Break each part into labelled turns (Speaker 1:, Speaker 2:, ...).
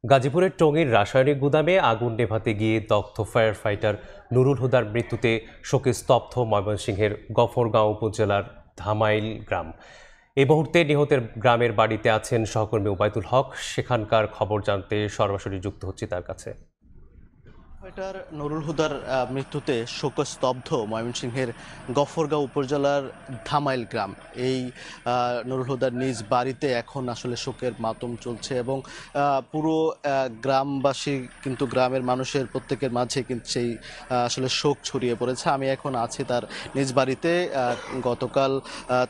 Speaker 1: গাজীপুরের টঙ্গীর রাসায়নিক গুদামে আগুন নেভাতে গিয়ে দগ্ধ ফায়ার ফাইটার নুরুল হুদার মৃত্যুতে শোকে স্তব্ধ ময়মনসিংহের গফরগাঁও উপজেলার ধামাইল গ্রাম। এই মুহূর্তে নিহতের গ্রামের বাড়িতে আছেন সহকর্মী ওবায়দুল হক। সেখানকার খবর জানতে সরাসরি যুক্ত হচ্ছি তার কাছে।
Speaker 2: ফাইটার নুরুল হুদার মৃত্যুতে শোকস্তব্ধ ময়মনসিংহের গফরগাঁও উপজেলার ধামাইল গ্রাম। এই নুরুল হুদার নিজ বাড়িতে এখন আসলে শোকের মাতম চলছে এবং পুরো গ্রামবাসী কিন্তু গ্রামের মানুষের প্রত্যেকের মাঝে কিন্তু সেই আসলে শোক ছড়িয়ে পড়েছে। আমি এখন আছি তার নিজ বাড়িতে। গতকাল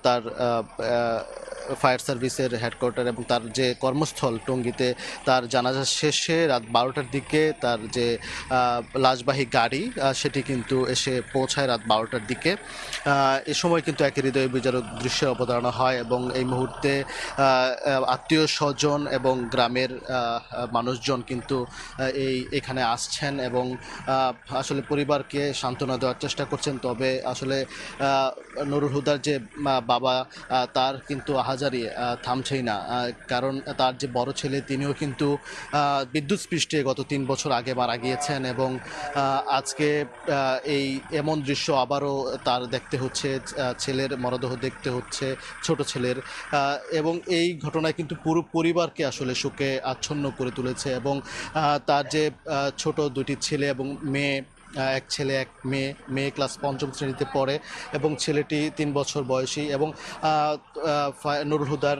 Speaker 2: তার ফায়ার সার্ভিসের হেডকোয়ার্টার এবং তার যে কর্মস্থল টঙ্গীতে তার জানাজা শেষে রাত 12টার দিকে তার যে লাশবাহী গাড়ি সেটি কিন্তু এসে পৌঁছায় রাত 12টার দিকে। এ সময় কিন্তু এক হৃদয় বিদারক দৃশ্যের অবতারণা হয় এবং এই মুহূর্তে আত্মীয় স্বজন এবং গ্রামের মানুষজন কিন্তু এখানে আসছেন এবং আসলে পরিবারকে সান্ত্বনা দেওয়ার চেষ্টা করছেন। তবে আসলে নুরুল হুদার যে বাবা তার কিন্তু আহাজারি থামছেই না, কারণ তার যে বড় ছেলে তিনিও কিন্তু বিদ্যুৎস্পৃষ্টে গত 3 বছর আগে মারা গিয়েছেন এবং আজকে এই এমন দৃশ্য আবারও তার দেখতে হচ্ছে, ছেলের মরদেহ দেখতে হচ্ছে, ছোট ছেলের, এবং এই ঘটনায় কিন্তু পুরো পরিবারকে আসলে শোকে আচ্ছন্ন করে তুলেছে এবং তার যে ছোট 2টি ছেলে এবং মেয়ে, এক ছেলে এক মেয়ে। মেয়ে ক্লাস 5ম শ্রেণীতে পড়ে এবং ছেলেটি 3 বছর বয়সী এবং নুরুল হুদার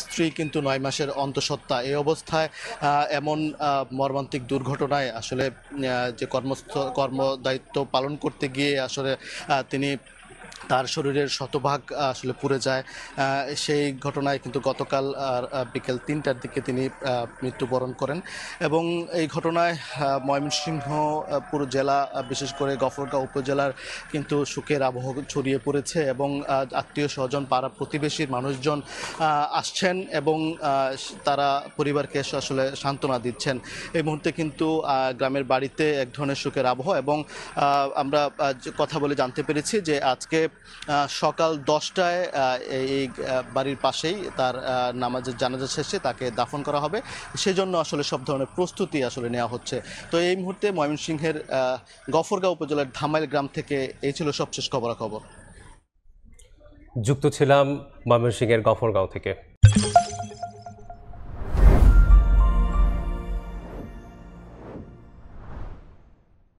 Speaker 2: স্ত্রী কিন্তু 9 মাসের অন্তঃসত্ত্বা। এই অবস্থায় এমন মর্মান্তিক দুর্ঘটনায় আসলে যে কর্মদায়িত্ব পালন করতে গিয়ে আসলে তিনি তার শরীরের শতভাগ আসলে পুড়ে যায়। সেই ঘটনায় কিন্তু গতকাল বিকেল 3টার দিকে তিনি মৃত্যুবরণ করেন এবং এই ঘটনায় ময়মনসিংহ পুরো জেলা, বিশেষ করে গফরগাঁও উপজেলার কিন্তু শোকের আবহ ছড়িয়ে পড়েছে এবং আত্মীয় স্বজন, পাড়া প্রতিবেশীর মানুষজন আসছেন এবং তারা পরিবারকে আসলে সান্ত্বনা দিচ্ছেন। এই মুহূর্তে কিন্তু গ্রামের বাড়িতে এক ধরনের শোকের আবহ এবং আমরা কথা বলে জানতে পেরেছি যে আজকে সকাল 10টায় এই বাড়ির পাশেই তার নামাজের জানাজা শেষে তাকে দাফন করা হবে। সেজন্য আসলে সব ধরনের প্রস্তুতি আসলে নেওয়া হচ্ছে। তো এই মুহূর্তে ময়মনসিংহের গফরগাঁও উপজেলার ধামাইল গ্রাম থেকে এই ছিল সবশেষ খবরাখবর।
Speaker 1: যুক্ত ছিলাম ময়মনসিংহের গফরগাঁও থেকে।